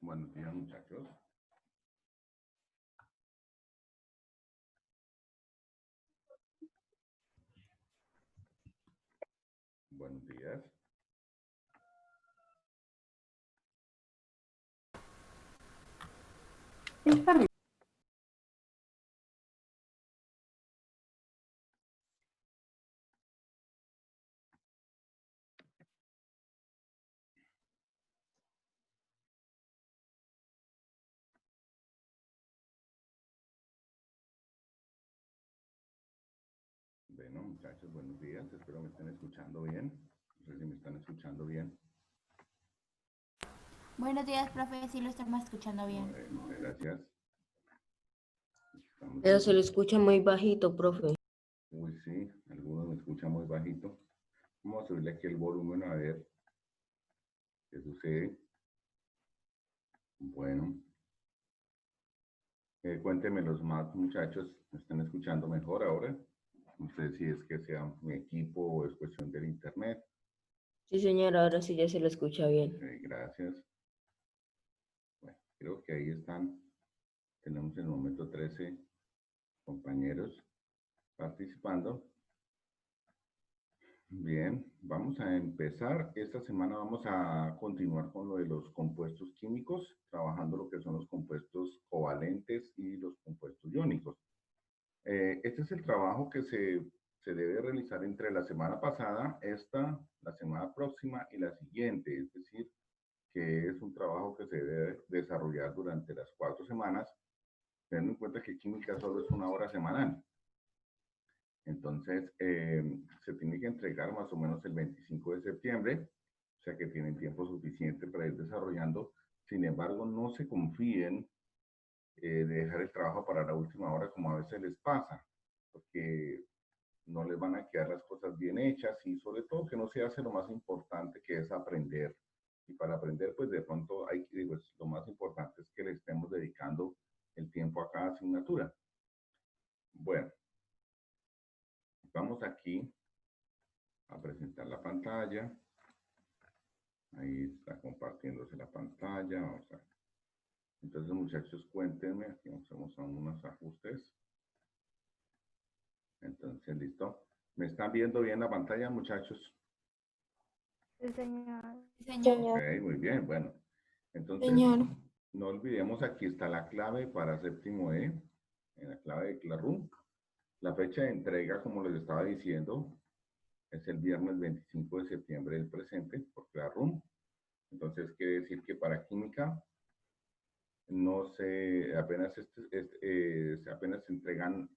Buenos días, muchachos. Buenos días. Bueno, muchachos, buenos días. Espero me estén escuchando bien. No sé si me están escuchando bien. Buenos días, profe. Sí, lo estamos escuchando bien. Muchas gracias. Pero se lo escucha muy bajito, profe. Uy, sí, algunos me escuchan muy bajito. Vamos a subirle aquí el volumen a ver qué sucede. Bueno, cuéntenme los más, muchachos. ¿Me están escuchando mejor ahora? No sé si es que sea mi equipo o es cuestión del internet. Sí, señora, ahora sí ya se lo escucha bien. Gracias. Bueno, creo que ahí están. Tenemos en el momento 13 compañeros participando. Bien, vamos a empezar. Esta semana vamos a continuar con lo de los compuestos químicos, trabajando lo que son los compuestos covalentes y los compuestos iónicos. Este es el trabajo que se debe realizar entre la semana pasada, la semana próxima y la siguiente. Es decir, que es un trabajo que se debe desarrollar durante las 4 semanas, teniendo en cuenta que química solo es 1 hora semanal. Entonces, se tiene que entregar más o menos el 25 de septiembre, o sea que tienen tiempo suficiente para ir desarrollando. Sin embargo, no se confíen de dejar el trabajo para la última hora como a veces les pasa, porque no les van a quedar las cosas bien hechas y sobre todo que no se hace lo más importante que es aprender. Y para aprender, pues de pronto pues, lo más importante es que le estemos dedicando el tiempo a cada asignatura. Bueno, vamos aquí a presentar la pantalla. Ahí está compartiéndose la pantalla. Vamos a... Entonces, muchachos, cuéntenme. Aquí vamos a unos ajustes. Entonces, listo. ¿Me están viendo bien la pantalla, muchachos? Sí, señor. Señor. Ok, muy bien. Bueno, entonces, Señor. no olvidemos, aquí está la clave para séptimo E, en la clave de Classroom. La fecha de entrega, como les estaba diciendo, es el viernes 25 de septiembre del presente por Classroom. Entonces, quiere decir que para química no se, apenas se entregan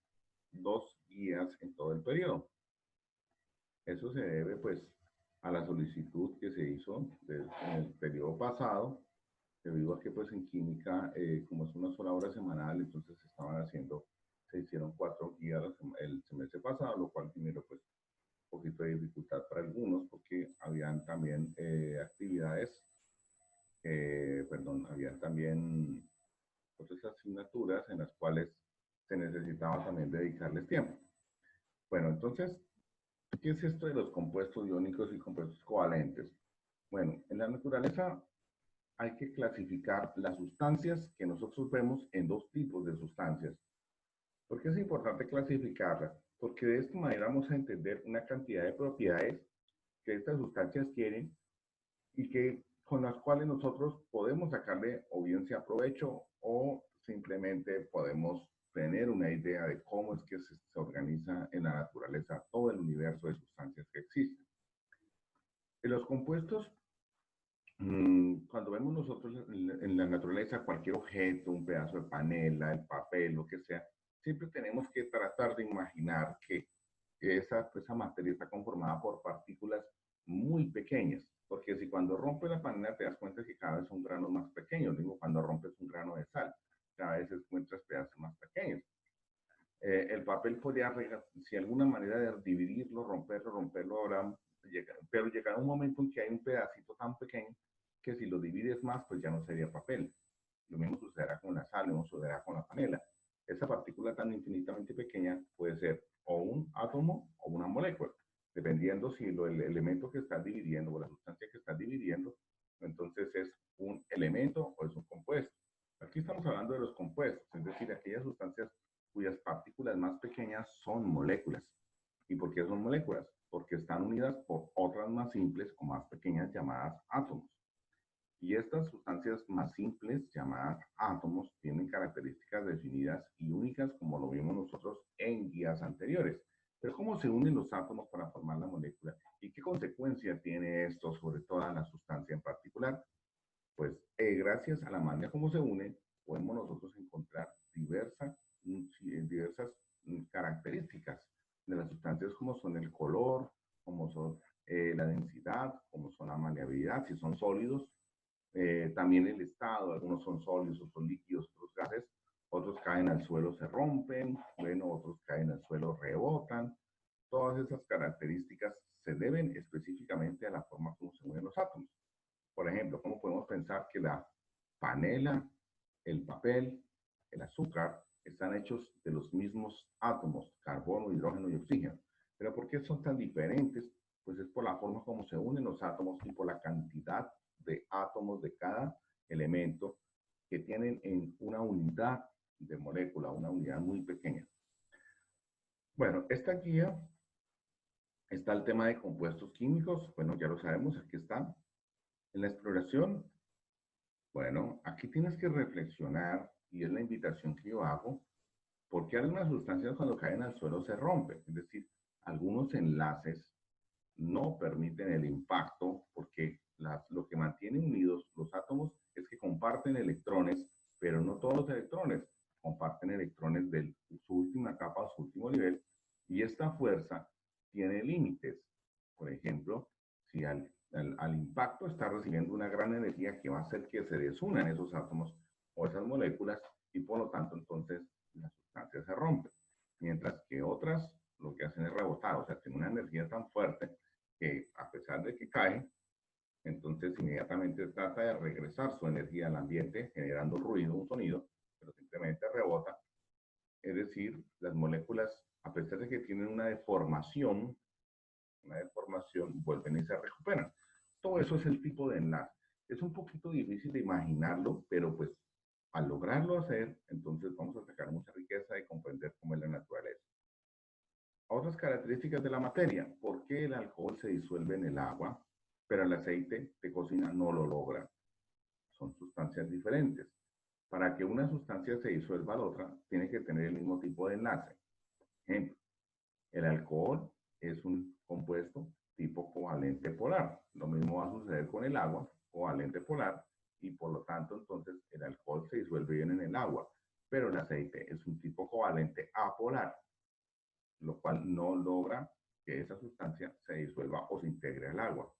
2 guías en todo el periodo. Eso se debe, pues, a la solicitud que se hizo en el periodo pasado, debido a que, pues, en química, como es 1 sola hora semanal, entonces se hicieron 4 guías el semestre pasado, lo cual generó, pues, un poquito de dificultad para algunos, porque habían también habían también otras asignaturas en las cuales se necesitaba también dedicarles tiempo. Bueno, entonces, ¿qué es esto de los compuestos iónicos y compuestos covalentes? Bueno, en la naturaleza hay que clasificar las sustancias que nosotros vemos en 2 tipos de sustancias. ¿Por qué es importante clasificarlas? Porque de esta manera vamos a entender una cantidad de propiedades que estas sustancias tienen y que con las cuales nosotros podemos sacarle o bien sea provecho o simplemente podemos tener una idea de cómo es que se organiza en la naturaleza todo el universo de sustancias que existen. En los compuestos, cuando vemos nosotros en la naturaleza cualquier objeto, un pedazo de panela, el papel, lo que sea, siempre tenemos que tratar de imaginar que esa materia está conformada por partículas muy pequeñas, porque si cuando rompes la panela te das cuenta que cada vez son granos más pequeños, digo, cuando rompes un grano de sal, cada vez encuentras pedazos más pequeños. El papel podría, si alguna manera de dividirlo, romperlo, ahora, pero llegará un momento en que hay un pedacito tan pequeño que si lo divides más, pues ya no sería papel. Lo mismo sucederá con la sal, lo mismo sucederá con la panela. Esa partícula tan infinitamente pequeña puede ser o un átomo o una molécula, dependiendo si el elemento que estás dividiendo o la sustancia que estás dividiendo, entonces es un elemento o es un hablando de los compuestos, es decir, aquellas sustancias cuyas partículas más pequeñas son moléculas. ¿Y por qué son moléculas? Porque están unidas por otras más simples o más pequeñas llamadas átomos. Y estas sustancias más simples, llamadas átomos, tienen características definidas y únicas, como lo vimos nosotros en guías anteriores. Pero ¿cómo se unen los átomos para formar la molécula? ¿Y qué consecuencia tiene esto sobre toda la sustancia en particular? Pues gracias a la manera como se unen, podemos nosotros encontrar diversas características de las sustancias, como son el color, como son la densidad, como son la maleabilidad, si son sólidos, también el estado, algunos son sólidos, otros líquidos, otros gases, otros caen al suelo, se rompen, bueno, otros caen al suelo, rebotan. Todas esas características se deben específicamente a la forma como se unen los átomos. Por ejemplo, ¿cómo podemos pensar que la panela, el papel, el azúcar están hechos de los mismos átomos, carbono, hidrógeno y oxígeno? ¿Pero por qué son tan diferentes? Pues es por la forma como se unen los átomos y por la cantidad de átomos de cada elemento que tienen en una unidad de molécula, una unidad muy pequeña. Bueno, esta guía está el tema de compuestos químicos. Bueno, ya lo sabemos, aquí está. En la exploración, bueno, aquí tienes que reflexionar, y es la invitación que yo hago, porque algunas sustancias cuando caen al suelo se rompen. Es decir, algunos enlaces no permiten el impacto, porque lo que mantiene unidos los átomos es que comparten electrones, pero no todos los electrones comparten electrones de su última capa o su último nivel, y esta fuerza tiene límites. Por ejemplo, si al impacto está recibiendo una gran energía que va a hacer que se desunan esos átomos o esas moléculas, y por lo tanto entonces la sustancia se rompe. Mientras que otras lo que hacen es rebotar, o sea, tienen una energía tan fuerte que a pesar de que cae, entonces inmediatamente trata de regresar su energía al ambiente generando ruido, un sonido, pero simplemente rebota. Es decir, las moléculas, a pesar de que tienen una deformación, vuelven y se recuperan. Todo eso es el tipo de enlace. Es un poquito difícil de imaginarlo, pero pues al lograrlo hacer, entonces vamos a sacar mucha riqueza y comprender cómo es la naturaleza. Otras características de la materia. ¿Por qué el alcohol se disuelve en el agua, pero el aceite de cocina no lo logra? Son sustancias diferentes. Para que una sustancia se disuelva a la otra, tiene que tener el mismo tipo de enlace. Ejemplo, el alcohol es un compuesto tipo covalente polar. Lo mismo va a suceder con el agua, covalente polar, y por lo tanto, entonces, el alcohol se disuelve bien en el agua, pero el aceite es un tipo covalente apolar, lo cual no logra que esa sustancia se disuelva o se integre al agua.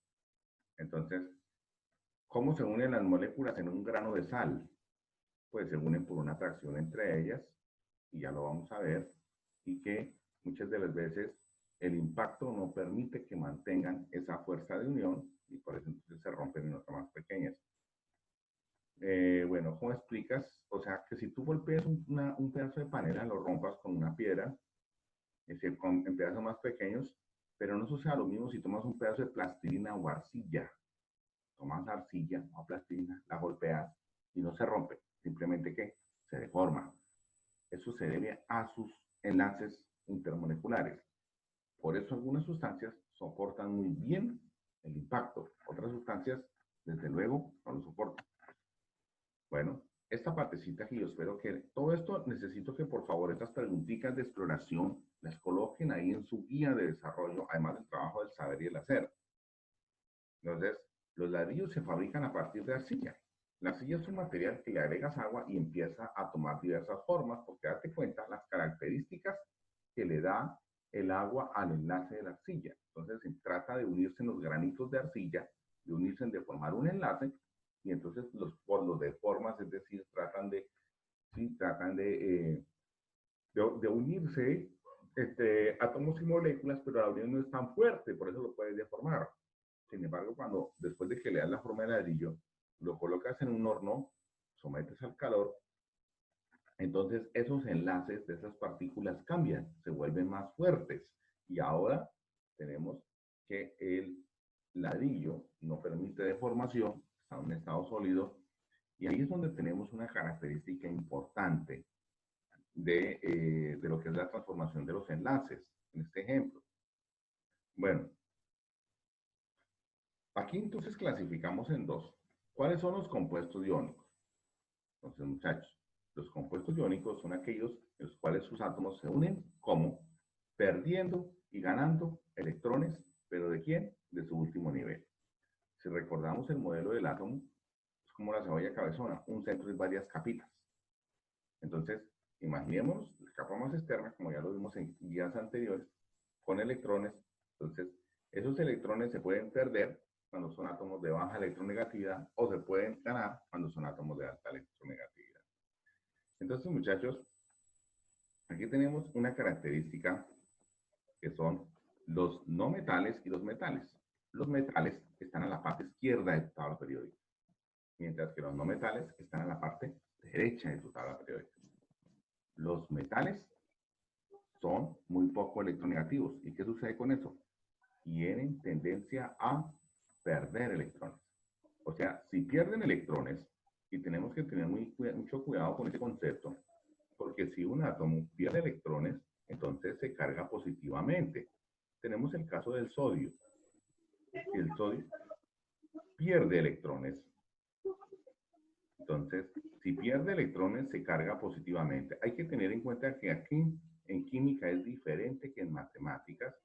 Entonces, ¿cómo se unen las moléculas en un grano de sal? Pues se unen por una atracción entre ellas, y ya lo vamos a ver, y que muchas de las veces el impacto no permite que mantengan esa fuerza de unión, y por eso entonces se rompen en otras más pequeñas. Bueno, ¿cómo explicas? O sea, que si tú golpeas un pedazo de panela, lo rompas con una piedra, es decir, en pedazos más pequeños, pero no sucede lo mismo si tomas un pedazo de plastilina o arcilla. Tomas arcilla o plastilina, la golpeas y no se rompe, simplemente que se deforma. Eso se debe a sus enlaces intermoleculares. Por eso algunas sustancias soportan muy bien el impacto. Otras sustancias, desde luego, no lo soportan. Bueno, esta partecita aquí, yo espero que todo esto, necesito que por favor estas preguntitas de exploración las coloquen ahí en su guía de desarrollo, además del trabajo del saber y el hacer. Entonces, los ladrillos se fabrican a partir de arcilla. La arcilla es un material que le agregas agua y empieza a tomar diversas formas, porque date cuenta las características que le da el agua al enlace de la arcilla. Entonces, se trata de unirse en los granitos de arcilla, de unirse, de formar un enlace, y entonces por los deformas, es decir, tratan de unirse átomos y moléculas, pero la unión no es tan fuerte, por eso lo puedes deformar. Sin embargo, después de que le das la forma de ladrillo, lo colocas en un horno, sometes al calor, entonces esos enlaces de esas partículas cambian, se vuelven más fuertes, y ahora tenemos que el ladrillo no permite deformación, está en un estado sólido, Y ahí es donde tenemos una característica importante de lo que es la transformación de los enlaces, en este ejemplo. Bueno, aquí entonces clasificamos en dos. ¿Cuáles son los compuestos iónicos? Entonces, muchachos, los compuestos iónicos son aquellos en los cuales sus átomos se unen como perdiendo y ganando electrones, ¿pero de quién? De su último nivel. Si recordamos el modelo del átomo, es como la cebolla cabezona, un centro y varias capitas. Entonces, imaginemos la capa más externa, como ya lo vimos en guías anteriores, con electrones. Entonces, esos electrones se pueden perder cuando son átomos de baja electronegatividad o se pueden ganar cuando son átomos de alta electronegatividad. Entonces, muchachos, aquí tenemos una característica que son los no metales y los metales. Los metales están a la parte izquierda de tu tabla periódica, mientras que los no metales están a la parte derecha de tu tabla periódica. Los metales son muy poco electronegativos. ¿Y qué sucede con eso? Tienen tendencia a perder electrones. O sea, si pierden electrones, y tenemos que tener mucho cuidado con ese concepto, porque si un átomo pierde electrones, entonces se carga positivamente. Tenemos el caso del sodio. Si el sodio pierde electrones, entonces, si pierde electrones, se carga positivamente. Hay que tener en cuenta que aquí en química es diferente que en matemáticas,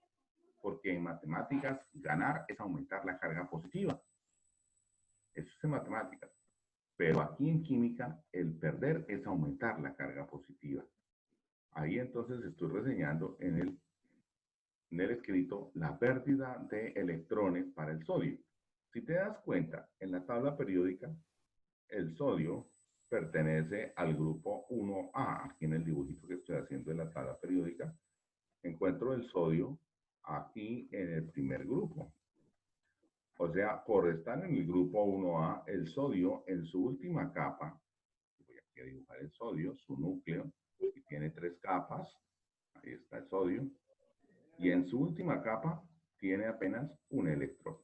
porque en matemáticas ganar es aumentar la carga positiva. Eso es en matemáticas. Pero aquí en química, el perder es aumentar la carga positiva. Ahí entonces estoy reseñando en el escrito la pérdida de electrones para el sodio. Si te das cuenta, en la tabla periódica, el sodio pertenece al grupo 1A. Aquí en el dibujito que estoy haciendo de la tabla periódica, encuentro el sodio aquí en el primer grupo. O sea, por estar en el grupo 1A, el sodio en su última capa, voy aquí a dibujar el sodio, su núcleo, que tiene 3 capas, ahí está el sodio, y en su última capa tiene apenas un electrón.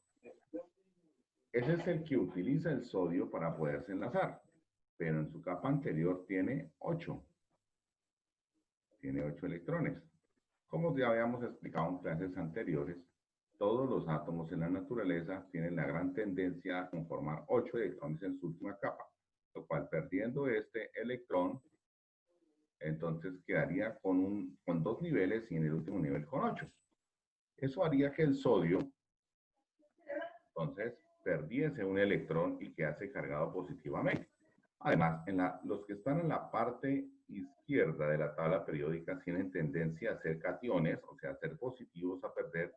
Ese es el que utiliza el sodio para poderse enlazar, pero en su capa anterior tiene 8. Tiene 8 electrones. Como ya habíamos explicado en clases anteriores, todos los átomos en la naturaleza tienen la gran tendencia a conformar 8 electrones en su última capa, lo cual perdiendo este electrón, entonces quedaría con 2 niveles y en el último nivel con 8. Eso haría que el sodio, entonces, perdiese un electrón y quedase cargado positivamente. Además, los que están en la parte izquierda de la tabla periódica tienen tendencia a ser cationes, o sea, a ser positivos, a perder,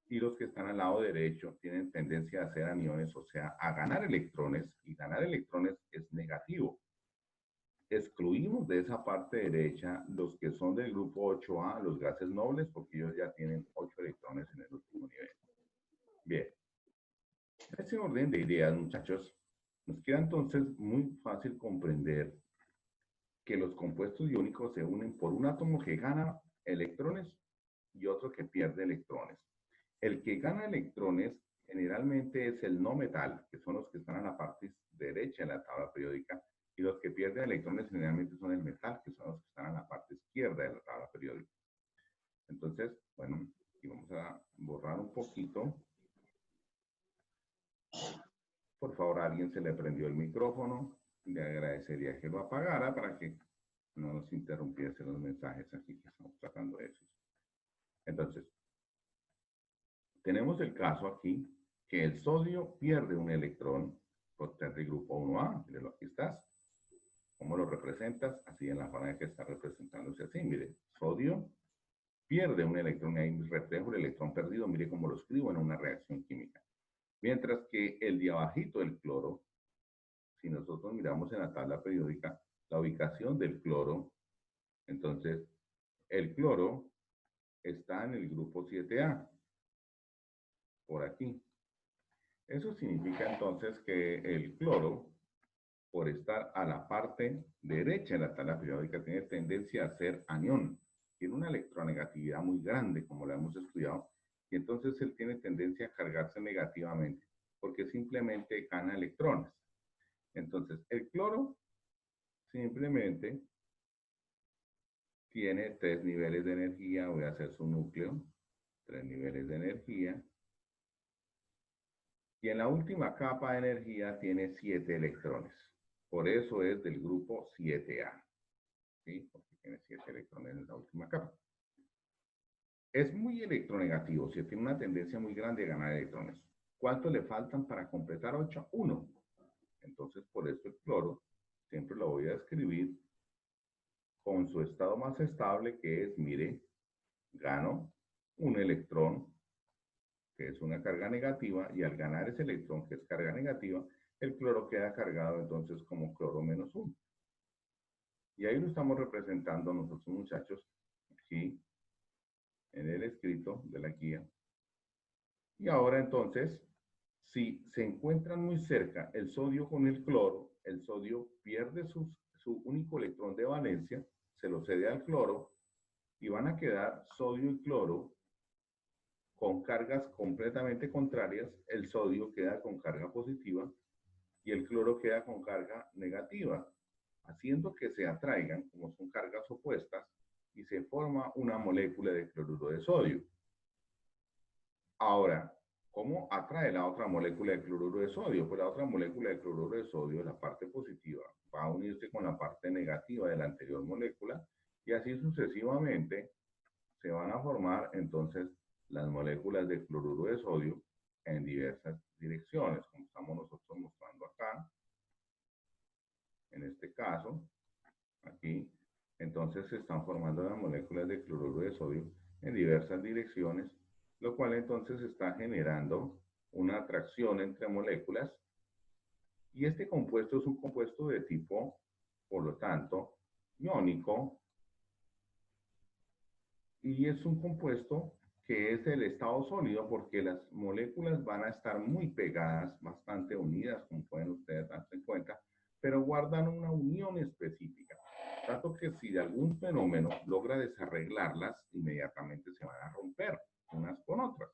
y los que están al lado derecho tienen tendencia a ser aniones, o sea, a ganar electrones, y ganar electrones es negativo. Excluimos de esa parte derecha los que son del grupo 8A, los gases nobles, porque ellos ya tienen 8 electrones en el último nivel. Bien. En ese orden de ideas, muchachos, nos queda entonces muy fácil comprender que los compuestos iónicos se unen por un átomo que gana electrones y otro que pierde electrones. El que gana electrones generalmente es el no metal, que son los que están en la parte derecha de la tabla periódica, y los que pierden electrones generalmente son el metal, que son los que están en la parte izquierda de la tabla periódica. Entonces, bueno, aquí vamos a borrar un poquito. Por favor, a alguien se le prendió el micrófono. Le agradecería que lo apagara para que no nos interrumpiesen los mensajes aquí que estamos tratando de decir. Entonces, tenemos el caso aquí que el sodio pierde un electrón por ser del grupo 1A. Mírelo, aquí estás. ¿Cómo lo representas? Así en la forma en que está representándose así. Mire, sodio pierde un electrón. Ahí reflejo el electrón perdido. Mire cómo lo escribo en una reacción química. Mientras que el de abajito, el cloro, si nosotros miramos en la tabla periódica la ubicación del cloro, entonces el cloro está en el grupo 7A, por aquí. Eso significa entonces que el cloro, por estar a la parte derecha de la tabla periódica, tiene tendencia a ser anión. Tiene una electronegatividad muy grande, como lo hemos estudiado, y entonces él tiene tendencia a cargarse negativamente, porque simplemente gana electrones. Entonces, el cloro simplemente tiene 3 niveles de energía. Voy a hacer su núcleo. 3 niveles de energía. Y en la última capa de energía tiene 7 electrones. Por eso es del grupo 7A. ¿Sí? Porque tiene 7 electrones en la última capa. Es muy electronegativo, o sea, tiene una tendencia muy grande a ganar electrones. ¿Cuánto le faltan para completar 8? 1. Entonces, por eso el cloro siempre lo voy a escribir con su estado más estable, que es, mire, gano un electrón, que es una carga negativa, y al ganar ese electrón, que es carga negativa, el cloro queda cargado entonces como cloro menos 1. Y ahí lo estamos representando nosotros, muchachos, aquí, en el escrito de la guía. Y ahora entonces, si se encuentran muy cerca el sodio con el cloro, el sodio pierde su único electrón de valencia, se lo cede al cloro, y van a quedar sodio y cloro con cargas completamente contrarias. El sodio queda con carga positiva y el cloro queda con carga negativa, haciendo que se atraigan, como son cargas opuestas, y se forma una molécula de cloruro de sodio. Ahora, ¿cómo atrae la otra molécula de cloruro de sodio? Pues la otra molécula de cloruro de sodio, la parte positiva, va a unirse con la parte negativa de la anterior molécula, y así sucesivamente se van a formar entonces las moléculas de cloruro de sodio en diversas direcciones, como estamos nosotros mostrando acá, en este caso, aquí. Entonces se están formando las moléculas de cloruro de sodio en diversas direcciones, lo cual entonces está generando una atracción entre moléculas. Y este compuesto es un compuesto de tipo, por lo tanto, iónico, y es un compuesto que es el estado sólido porque las moléculas van a estar muy pegadas, bastante unidas, como pueden ustedes darse cuenta, pero guardan una unión específica. Tanto que si de algún fenómeno logra desarreglarlas, inmediatamente se van a romper unas con otras.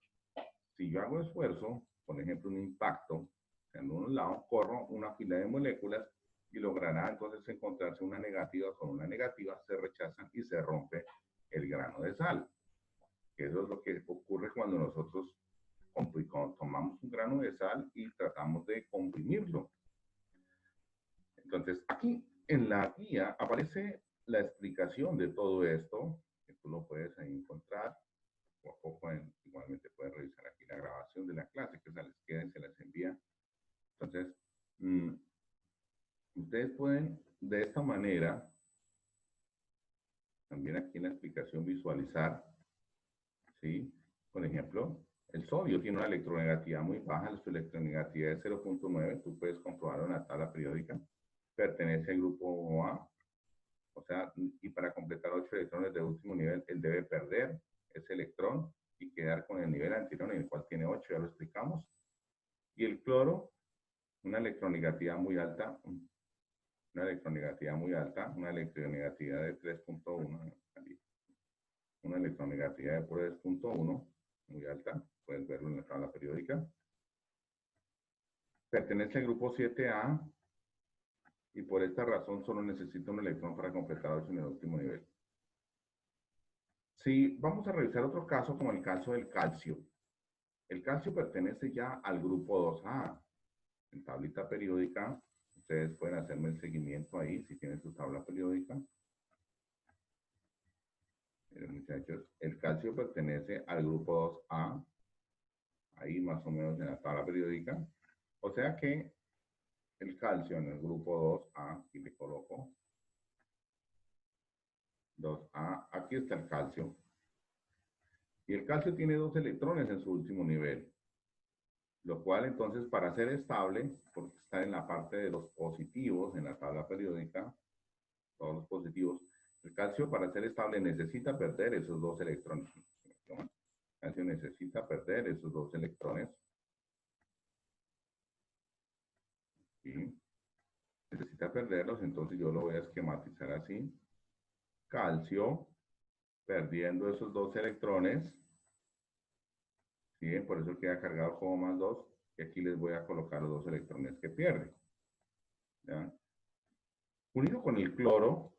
Si yo hago esfuerzo, por ejemplo, un impacto, en un lado, corro una fila de moléculas y logrará entonces encontrarse una negativa con una negativa, se rechazan y se rompe el grano de sal. Eso es lo que ocurre cuando nosotros tomamos un grano de sal y tratamos de comprimirlo. Entonces, aquí en la guía aparece la explicación de todo esto, que tú lo puedes ahí encontrar. O igualmente pueden revisar aquí la grabación de la clase, que se les queda y se les envía. Entonces, ustedes pueden de esta manera, también aquí en la explicación, visualizar, ¿sí? Por ejemplo, el sodio tiene una electronegatividad muy baja, su electronegatividad es 0.9, tú puedes comprobarlo en la tabla periódica, pertenece al grupo A, o sea, y para completar 8 electrones de último nivel, él debe perder ese electrón y quedar con el nivel anterior en el cual tiene 8, ya lo explicamos. Y el cloro, una electronegatividad muy alta, una electronegatividad de 3.1, una electronegatividad de 3.1, muy alta, puedes verlo en la tabla periódica. Pertenece al grupo 7A y por esta razón solo necesita un electrón para completar 8 en el último nivel. Si vamos a revisar otro caso, como el caso del calcio. El calcio pertenece ya al grupo 2A. En tablita periódica, ustedes pueden hacerme el seguimiento ahí, si tienen su tabla periódica. Miren, muchachos, el calcio pertenece al grupo 2A, ahí más o menos en la tabla periódica. O sea que el calcio en el grupo 2A, aquí le coloco 2A, aquí está el calcio. Y el calcio tiene 2 electrones en su último nivel, lo cual entonces para ser estable, porque está en la parte de los positivos en la tabla periódica, todos los positivos, el calcio para ser estable necesita perder esos 2 electrones. El calcio necesita perder esos 2 electrones. ¿Sí? Necesita perderlos, entonces yo lo voy a esquematizar así. Calcio, perdiendo esos 2 electrones. ¿Sí? Por eso queda cargado como más 2. Y aquí les voy a colocar los 2 electrones que pierde. ¿ya? Unido con el cloro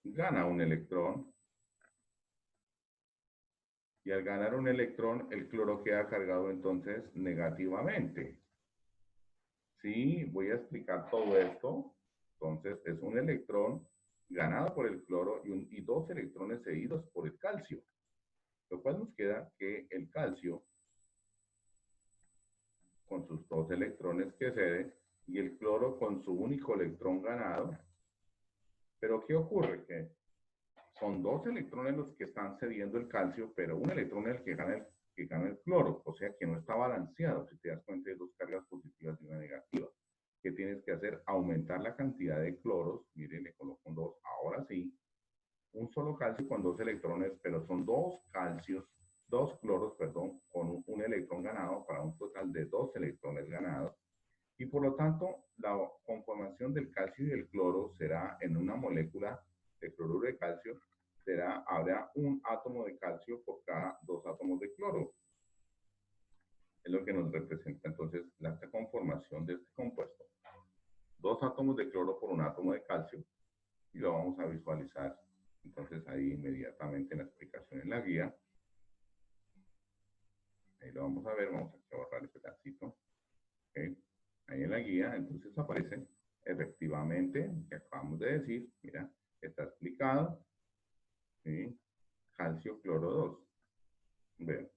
gana un electrón. Y al ganar un electrón, el cloro queda cargado entonces negativamente. Sí, voy a explicar todo esto. Entonces, es un electrón ganado por el cloro y dos electrones cedidos por el calcio. Lo cual nos queda que el calcio, con sus dos electrones que cede, y el cloro con su único electrón ganado. Pero, ¿qué ocurre? Que son dos electrones los que están cediendo el calcio, pero un electrón es el que gana el cloro, o sea que no está balanceado. Si te das cuenta, hay dos cargas positivas y una negativa. ¿Qué tienes que hacer? Aumentar la cantidad de cloros. Miren, le coloco un 2, ahora sí. Un solo calcio con dos electrones, pero son dos calcios, dos cloros, perdón, con un electrón ganado para un total de dos electrones ganados. Y por lo tanto, la conformación del calcio y del cloro será en una molécula de cloruro de calcio, habrá un átomo de calcio por cada dos átomos de cloro. Es lo que nos representa entonces la conformación de este compuesto. Dos átomos de cloro por un átomo de calcio, y lo vamos a visualizar entonces ahí inmediatamente en la explicación en la guía. Ahí lo vamos a ver, vamos a borrar este pedacito. ¿Okay? Ahí en la guía, entonces aparece efectivamente, que acabamos de decir, mira, está explicado, ¿sí? Calcio cloro 2. Vean.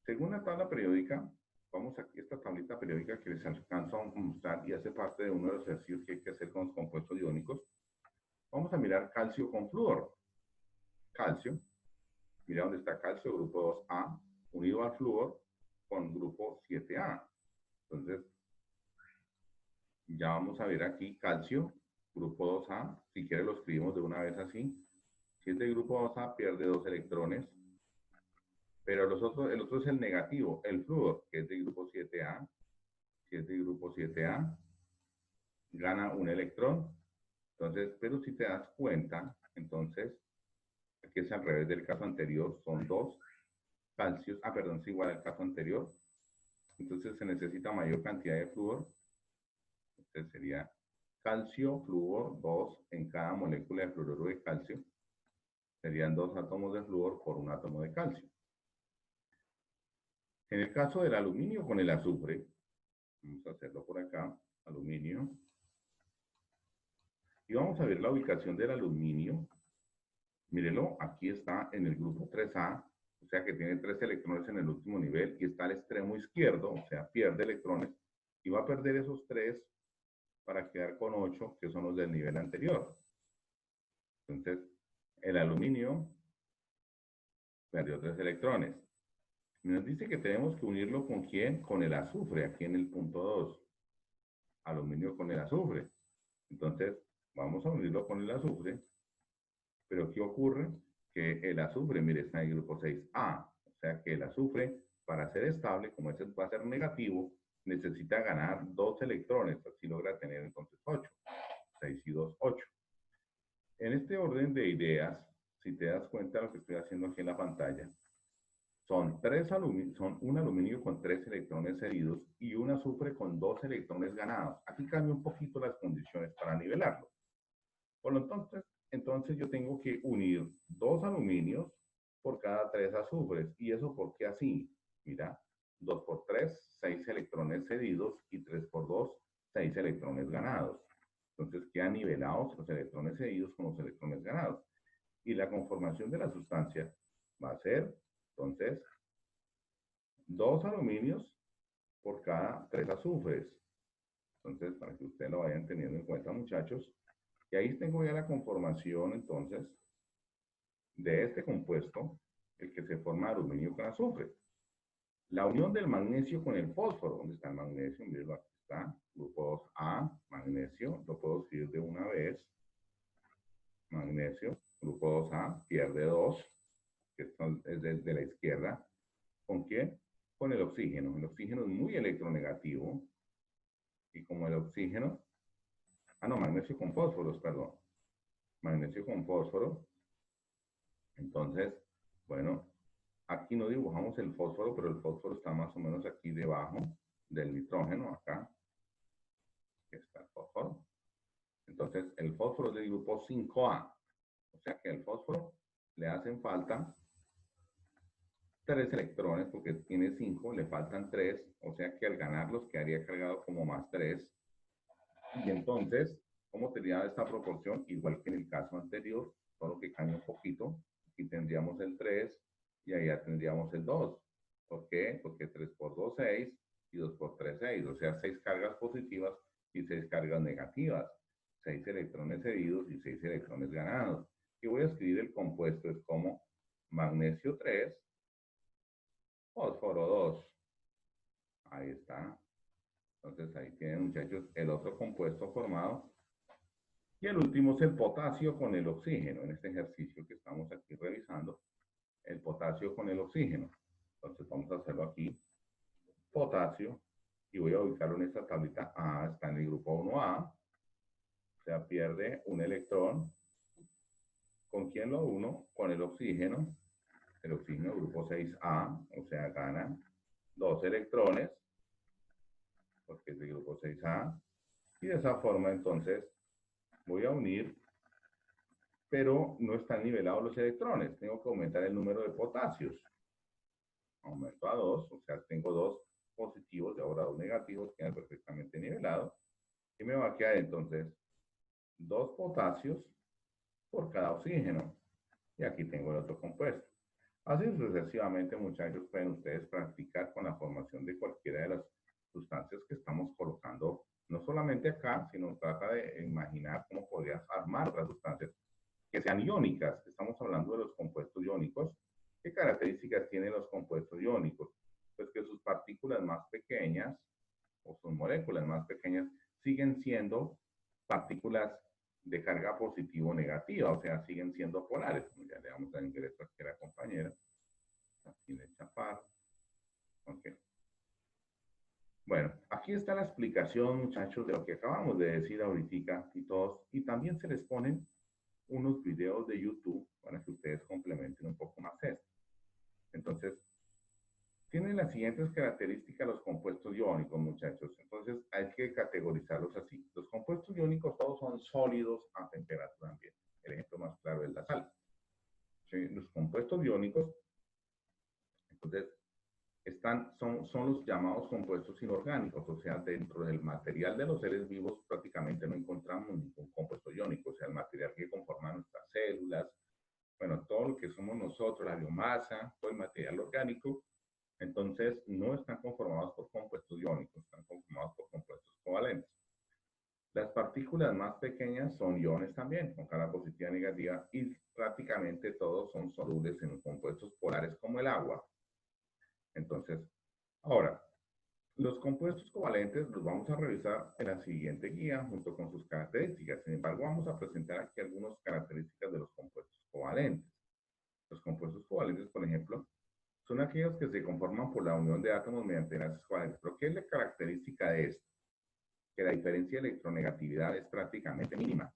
Según la tabla periódica, vamos aquí a esta tablita periódica que les alcanzo a mostrar y hace parte de uno de los ejercicios que hay que hacer con los compuestos iónicos. Vamos a mirar calcio con flúor. Calcio, mira dónde está calcio, grupo 2A, unido al flúor con grupo 7A. Entonces, ya vamos a ver aquí calcio, grupo 2A, si quiere lo escribimos de una vez así. Si es de grupo 2A, pierde dos electrones, pero el otro es el negativo, el flúor, que es de grupo 7A. Si es de grupo 7A, gana un electrón. Entonces, pero si te das cuenta, entonces, aquí es al revés del caso anterior, son dos calcios, perdón, es igual al caso anterior. Entonces se necesita mayor cantidad de flúor. Entonces sería calcio, flúor, 2 en cada molécula de fluoruro de calcio. Serían dos átomos de flúor por un átomo de calcio. En el caso del aluminio con el azufre, vamos a hacerlo por acá, aluminio. Y vamos a ver la ubicación del aluminio. Mírelo, aquí está en el grupo 3A, o sea que tiene 3 electrones en el último nivel y está al extremo izquierdo, o sea, pierde electrones y va a perder esos 3 para quedar con 8, que son los del nivel anterior. Entonces, el aluminio perdió 3 electrones. Y nos dice que tenemos que unirlo con ¿quién? Con el azufre, aquí en el punto 2. Aluminio con el azufre. Entonces, vamos a unirlo con el azufre. Pero ¿qué ocurre? Que el azufre, mire, está en el grupo 6A. O sea que el azufre, para ser estable, como ese va a ser negativo, necesita ganar 2 electrones. Así logra tener entonces 8. 6 y 2, 8. En este orden de ideas, si te das cuenta de lo que estoy haciendo aquí en la pantalla, son un aluminio con 3 electrones cedidos y un azufre con 2 electrones ganados. Aquí cambio un poquito las condiciones para nivelarlo. Por lo entonces yo tengo que unir 2 aluminios por cada 3 azufres. ¿Y eso por qué así? Mira, 2 por 3, 6 electrones cedidos y 3 por 2, 6 electrones ganados. Entonces quedan nivelados los electrones cedidos con los electrones ganados. Y la conformación de la sustancia va a ser, entonces, 2 aluminios por cada 3 azufres. Entonces, para que ustedes lo vayan teniendo en cuenta, muchachos. Y ahí tengo ya la conformación, entonces, de este compuesto, el que se forma aluminio con azufre. La unión del magnesio con el fósforo. ¿Dónde está el magnesio? Miren, aquí está. Grupo 2A, magnesio. Lo puedo escribir de una vez. Magnesio. Grupo 2A, pierde 2, que es de la izquierda. ¿Con quién? Con el oxígeno. El oxígeno es muy electronegativo. Y como el oxígeno... no, magnesio con fósforos, perdón. Magnesio con fósforo. Entonces, bueno, aquí no dibujamos el fósforo, pero el fósforo está más o menos aquí debajo del nitrógeno, acá. Aquí está el fósforo. Entonces, el fósforo es del grupo 5A. O sea que al fósforo le hacen falta 3 electrones, porque tiene 5, le faltan 3. O sea que al ganarlos quedaría cargado como más 3. Y entonces, ¿cómo tendría esta proporción? Igual que en el caso anterior, solo que cambia un poquito. Aquí tendríamos el 3 y allá tendríamos el 2. ¿Por qué? Porque 3 por 2, 6 y 2 por 3, 6. O sea, 6 cargas positivas y 6 cargas negativas. 6 electrones cedidos y 6 electrones ganados. Y voy a escribir el compuesto, es como magnesio 3, fósforo 2. Ahí está. Entonces ahí tienen, muchachos, el otro compuesto formado. Y el último es el potasio con el oxígeno, en este ejercicio que estamos aquí revisando, el potasio con el oxígeno. Entonces vamos a hacerlo aquí, potasio, y voy a ubicarlo en esta tablita A, está en el grupo 1A, o sea, pierde un electrón. ¿Con quién lo uno? Con el oxígeno grupo 6A, o sea, gana 2 electrones, porque es del grupo 6A, y de esa forma entonces voy a unir, pero no están nivelados los electrones. Tengo que aumentar el número de potasios. Aumento a 2, o sea, tengo 2 positivos y ahora 2 negativos, quedan perfectamente nivelados. Y me va a quedar entonces 2 potasios por cada oxígeno. Y aquí tengo el otro compuesto. Así sucesivamente, muchachos, pueden ustedes practicar con la formación de cualquiera de las sustancias que estamos colocando, no solamente acá, sino trata de imaginar cómo podrías armar las sustancias que sean iónicas. Estamos hablando de los compuestos iónicos. ¿Qué características tienen los compuestos iónicos? Pues que sus partículas más pequeñas, o sus moléculas más pequeñas, siguen siendo partículas de carga positiva o negativa, o sea, siguen siendo polares. Como ya le vamos a ingresar aquí a la compañera. Aquí le chapar. Ok. Bueno, aquí está la explicación, muchachos, de lo que acabamos de decir ahorita y todos. Y también se les ponen unos videos de YouTube para que ustedes complementen un poco más esto. Entonces, tienen las siguientes características los compuestos iónicos, muchachos. Entonces, hay que categorizarlos así. Los compuestos iónicos todos son sólidos a temperatura ambiente. El ejemplo más claro es la sal. ¿Sí? Los compuestos iónicos, entonces, son los llamados compuestos inorgánicos, o sea, dentro del material de los seres vivos prácticamente no encontramos ningún compuesto iónico, o sea, el material que conforma nuestras células, bueno, todo lo que somos nosotros, la biomasa, todo el material orgánico, entonces no están conformados por compuestos iónicos, están conformados por compuestos covalentes. Las partículas más pequeñas son iones también, con carga positiva y negativa, y prácticamente todos son solubles en compuestos polares como el agua. Entonces, ahora, los compuestos covalentes los vamos a revisar en la siguiente guía junto con sus características. Sin embargo, vamos a presentar aquí algunas características de los compuestos covalentes. Los compuestos covalentes, por ejemplo, son aquellos que se conforman por la unión de átomos mediante enlaces covalentes. ¿Pero qué es la característica de esto? Que la diferencia de electronegatividad es prácticamente mínima.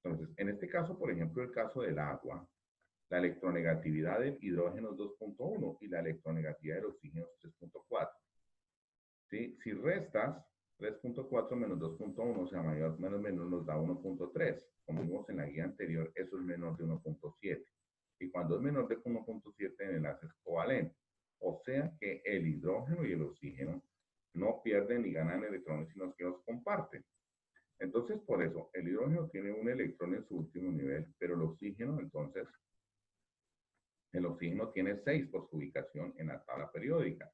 Entonces, en este caso, por ejemplo, el caso del agua, la electronegatividad del hidrógeno es 2.1 y la electronegatividad del oxígeno es 3.4. ¿Sí? Si restas 3.4 menos 2.1, o sea, mayor menos menos nos da 1.3. Como vimos en la guía anterior, eso es menor de 1.7. Y cuando es menor de 1.7, el enlace es covalente. O sea que el hidrógeno y el oxígeno no pierden ni ganan electrones, sino que los comparten. Entonces, por eso, el hidrógeno tiene un electrón en su último nivel, pero el oxígeno, entonces, el oxígeno tiene 6 por su ubicación en la tabla periódica.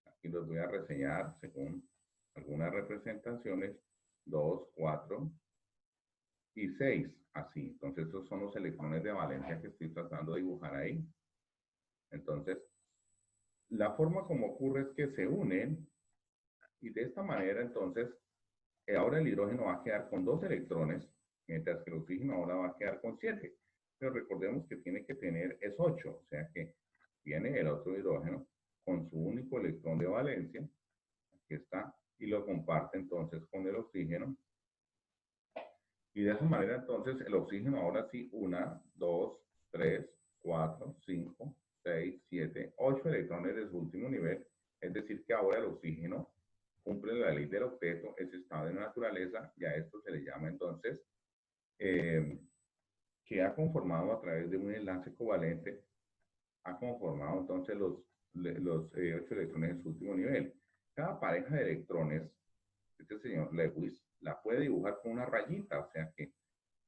Aquí los voy a reseñar según algunas representaciones, 2, 4 y 6, así. Entonces, estos son los electrones de valencia que estoy tratando de dibujar ahí. Entonces, la forma como ocurre es que se unen y de esta manera, entonces, ahora el hidrógeno va a quedar con 2 electrones, mientras que el oxígeno ahora va a quedar con 7. Pero recordemos que tiene que tener es 8, o sea que viene el otro hidrógeno con su único electrón de valencia, aquí está, y lo comparte entonces con el oxígeno. Y de esa manera entonces el oxígeno ahora sí, 1, 2, 3, 4, 5, 6, 7, 8 electrones de su último nivel, es decir que ahora el oxígeno cumple la ley del octeto, ese estado de naturaleza, y a esto se le llama entonces, que ha conformado a través de un enlace covalente, ha conformado entonces los 8 electrones en su último nivel. Cada pareja de electrones, este señor Lewis, la puede dibujar con una rayita, o sea que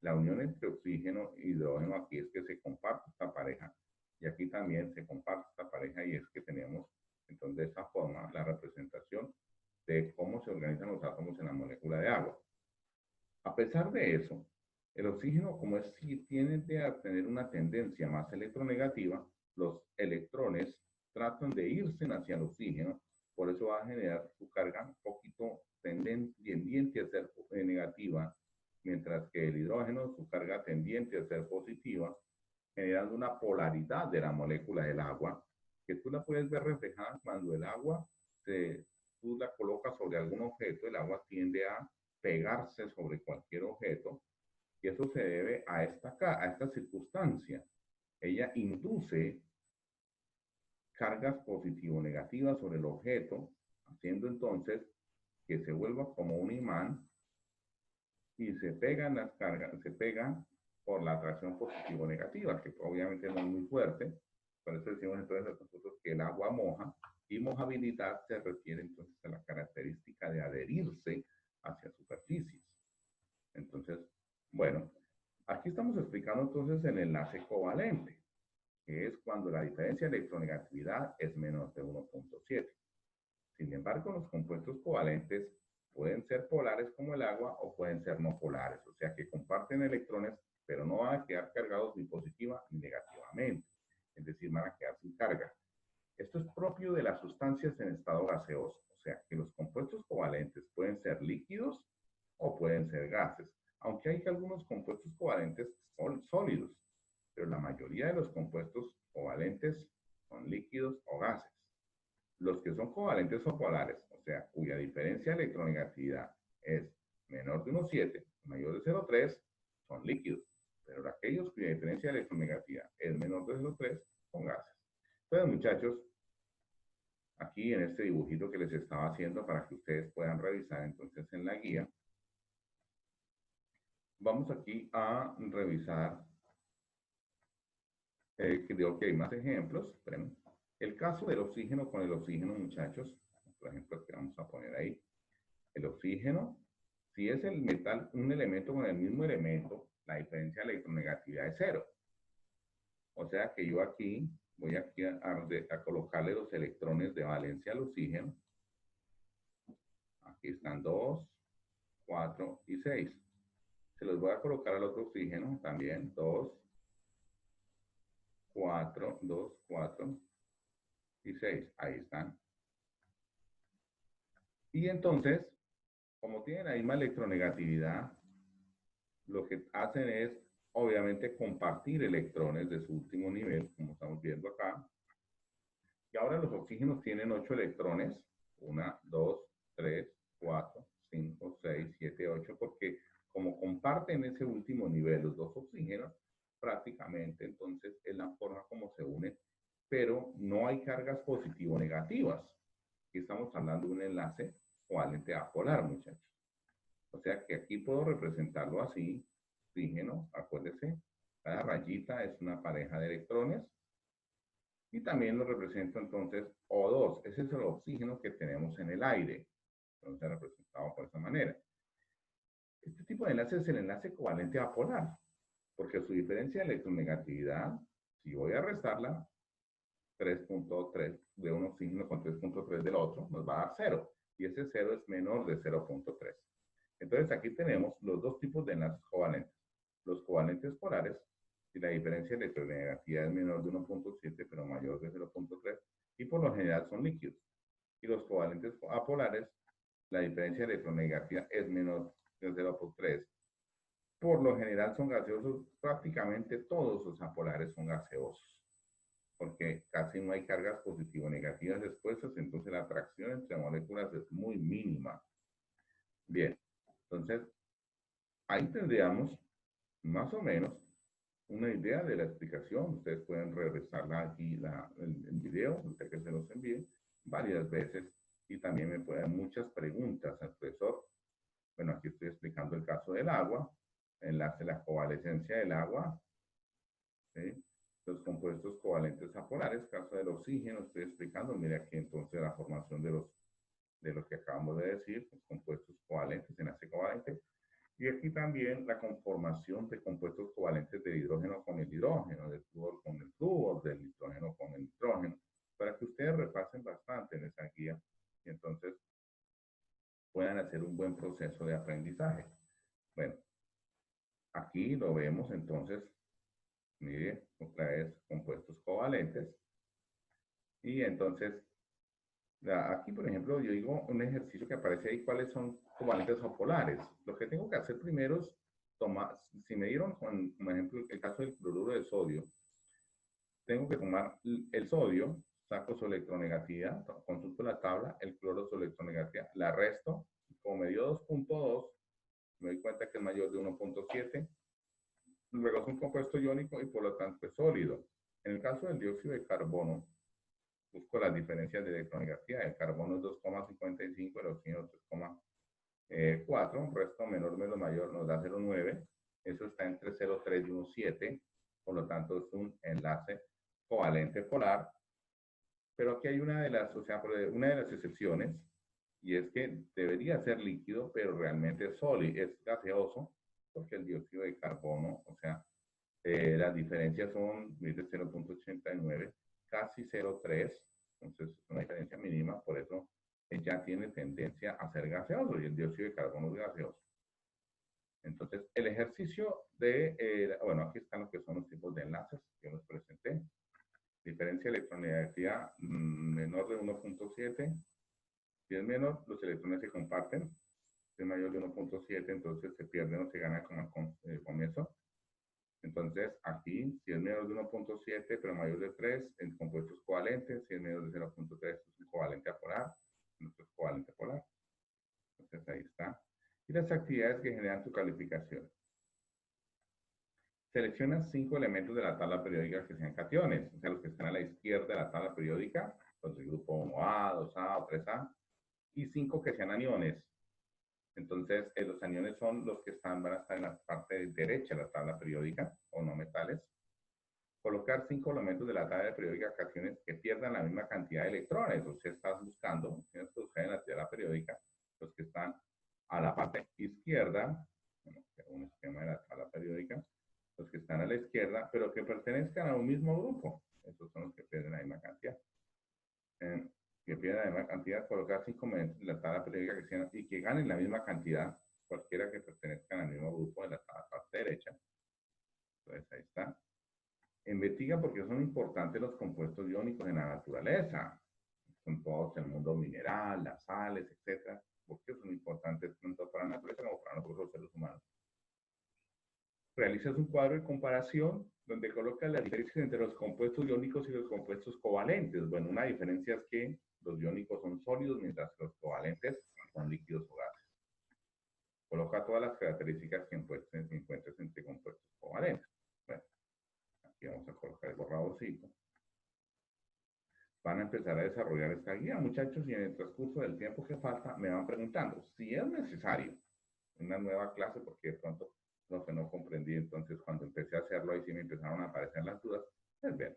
la unión entre oxígeno e hidrógeno aquí es que se comparte esta pareja, y aquí también se comparte esta pareja, y es que tenemos entonces de esta forma la representación de cómo se organizan los átomos en la molécula de agua. A pesar de eso, el oxígeno, como es si tiende a tener una tendencia más electronegativa, los electrones tratan de irse hacia el oxígeno, por eso va a generar su carga un poquito tendiente a ser negativa, mientras que el hidrógeno, su carga tendiente a ser positiva, generando una polaridad de la molécula del agua, que tú la puedes ver reflejada cuando el agua, tú la colocas sobre algún objeto, el agua tiende a pegarse sobre cualquier objeto, y eso se debe a esta circunstancia. Ella induce cargas positivo-negativas sobre el objeto, haciendo entonces que se vuelva como un imán y se pegan las cargas, se pegan por la atracción positivo-negativa, que obviamente no es muy fuerte. Por eso decimos entonces nosotros que el agua moja, y mojabilidad se refiere entonces a la característica de adherirse hacia superficies. Entonces, bueno, aquí estamos explicando entonces el enlace covalente, que es cuando la diferencia de electronegatividad es menos de 1.7. Sin embargo, los compuestos covalentes pueden ser polares como el agua o pueden ser no polares, o sea que comparten electrones, pero no van a quedar cargados ni positiva ni negativamente, es decir, van a quedar sin carga. Esto es propio de las sustancias en estado gaseoso, o sea que los compuestos covalentes pueden ser líquidos o pueden ser gases, aunque hay algunos compuestos covalentes son sólidos, pero la mayoría de los compuestos covalentes son líquidos o gases. Los que son covalentes o polares, o sea, cuya diferencia de electronegatividad es menor de 1,7, mayor de 0,3, son líquidos, pero aquellos cuya diferencia de electronegatividad es menor de 0,3 son gases. Entonces, muchachos, aquí en este dibujito que les estaba haciendo para que ustedes puedan revisar entonces en la guía, vamos aquí a revisar, creo que hay más ejemplos. Bueno, el caso del oxígeno con el oxígeno, muchachos, por ejemplo, que vamos a poner ahí, el oxígeno, si es el metal, un elemento con el mismo elemento, la diferencia de electronegatividad es 0. O sea que yo aquí voy aquí a colocarle los electrones de valencia al oxígeno. Aquí están 2, 4 y 6. Se los voy a colocar al otro oxígeno también, 2, 4, 2, 4 y 6. Ahí están. Y entonces, como tienen la misma electronegatividad, lo que hacen es, obviamente, compartir electrones de su último nivel, como estamos viendo acá. Y ahora los oxígenos tienen 8 electrones. 1, 2, 3, 4, 5, 6, 7, 8, porque como comparten ese último nivel los dos oxígenos, prácticamente entonces es la forma como se unen, pero no hay cargas positivo-negativas. Aquí estamos hablando de un enlace covalente apolar, muchachos. O sea que aquí puedo representarlo así, oxígeno, acuérdense, cada rayita es una pareja de electrones, y también lo represento entonces O2, ese es el oxígeno que tenemos en el aire, entonces representado por esa manera. Este tipo de enlace es el enlace covalente apolar, porque su diferencia de electronegatividad, si voy a restarla, 3.3 de un oxígeno con 3.3 del otro, nos va a dar 0, y ese 0 es menor de 0.3. Entonces aquí tenemos los dos tipos de enlaces covalentes. Los covalentes polares, si la diferencia de electronegatividad es menor de 1.7 pero mayor de 0.3, y por lo general son líquidos. Y los covalentes apolares, la diferencia de electronegatividad es menor de 0.3. Por lo general son gaseosos, prácticamente todos los apolares son gaseosos, porque casi no hay cargas positivo-negativas expuestas, entonces la atracción entre moléculas es muy mínima. Bien, entonces ahí tendríamos más o menos una idea de la explicación. Ustedes pueden regresarla aquí, el video, usted que se los envíe varias veces y también me pueden dar muchas preguntas al profesor. Bueno, aquí estoy explicando el caso del agua, enlace la covalescencia del agua, ¿sí? Los compuestos covalentes apolares, caso del oxígeno, estoy explicando, mire aquí entonces la formación de lo que acabamos de decir, los compuestos covalentes, enlace covalente, y aquí también la conformación de compuestos covalentes de hidrógeno con el hidrógeno, del flúor con el flúor, del nitrógeno con el nitrógeno, para que ustedes repasen bastante en esa guía y entonces puedan hacer un buen proceso de aprendizaje. Bueno, aquí lo vemos entonces, mire, otra vez compuestos covalentes. Y entonces, aquí por ejemplo, yo digo un ejercicio que aparece ahí, ¿cuáles son covalentes o polares? Lo que tengo que hacer primero es tomar, si me dieron, como ejemplo, el caso del cloruro de sodio, tengo que tomar el sodio, saco su electronegatividad, consulto la tabla, el cloro su electronegatividad, la resto, como me dio 2.2, me doy cuenta que es mayor de 1.7, luego es un compuesto iónico y por lo tanto es sólido. En el caso del dióxido de carbono, busco las diferencias de electronegatividad, el carbono es 2,55, el oxígeno 3,4, resto menor menos mayor nos da 0,9, eso está entre 0,3 y 1,7, por lo tanto es un enlace covalente polar, pero aquí hay una de las, o sea, una de las excepciones, y es que debería ser líquido, pero realmente es sólido, es gaseoso, porque el dióxido de carbono, o sea, las diferencias son, mire, 0.89, casi 0.3, entonces es una diferencia mínima, por eso ya tiene tendencia a ser gaseoso, y el dióxido de carbono es gaseoso. Entonces, el ejercicio de, bueno, aquí están lo que son los tipos de enlaces que los presenté. Diferencia de electronegatividad menor de 1.7. Si es menor, los electrones se comparten. Si es mayor de 1.7, entonces se pierde o se gana con eso. Entonces, aquí, si es menor de 1.7, pero mayor de 3, en compuestos covalentes. Si es menor de 0.3, es un covalente apolar. Nuestro es covalente polar. Entonces, ahí está. Y las actividades que generan tu calificación. Selecciona 5 elementos de la tabla periódica que sean cationes, o sea, los que están a la izquierda de la tabla periódica, los del grupo 1A, 2A o 3A, y 5 que sean aniones. Entonces, los aniones son los que van a estar en la parte derecha de la tabla periódica, o no metales. Colocar 5 elementos de la tabla periódica cationes que pierdan la misma cantidad de electrones, o sea, estás buscando, tienes que buscar en la tabla periódica los que están a la parte izquierda, bueno, un esquema de la tabla periódica, los que están a la izquierda, pero que pertenezcan a un mismo grupo. Esos son los que pierden la misma cantidad. Que pierden la misma cantidad, colocar 5 elementos de la tabla periódica que sean, y que ganen la misma cantidad, cualquiera que pertenezcan al mismo grupo de la parte derecha. Entonces, ahí está. Investiga porque son importantes los compuestos iónicos en la naturaleza. Son todos el mundo mineral, las sales, etc. Porque son importantes tanto para la naturaleza como para nosotros los seres humanos. Realizas un cuadro de comparación donde colocas las diferencias entre los compuestos iónicos y los compuestos covalentes. Bueno, una diferencia es que los iónicos son sólidos mientras que los covalentes son líquidos o gases. Coloca todas las características que encuentres entre compuestos covalentes. Bueno, aquí vamos a colocar el borradorcito. Van a empezar a desarrollar esta guía, muchachos, y en el transcurso del tiempo que falta me van preguntando si es necesario una nueva clase, porque de pronto lo que no comprendí, entonces cuando empecé a hacerlo, ahí sí me empezaron a aparecer las dudas, es ver.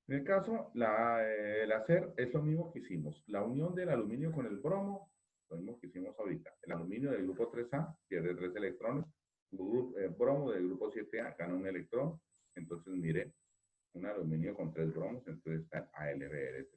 En el caso, el hacer es lo mismo que hicimos. La unión del aluminio con el bromo, lo mismo que hicimos ahorita. El aluminio del grupo 3A pierde 3 electrones. El bromo del grupo 7A gana un electrón. Entonces, mire, un aluminio con 3 bromos, entonces está AlBr.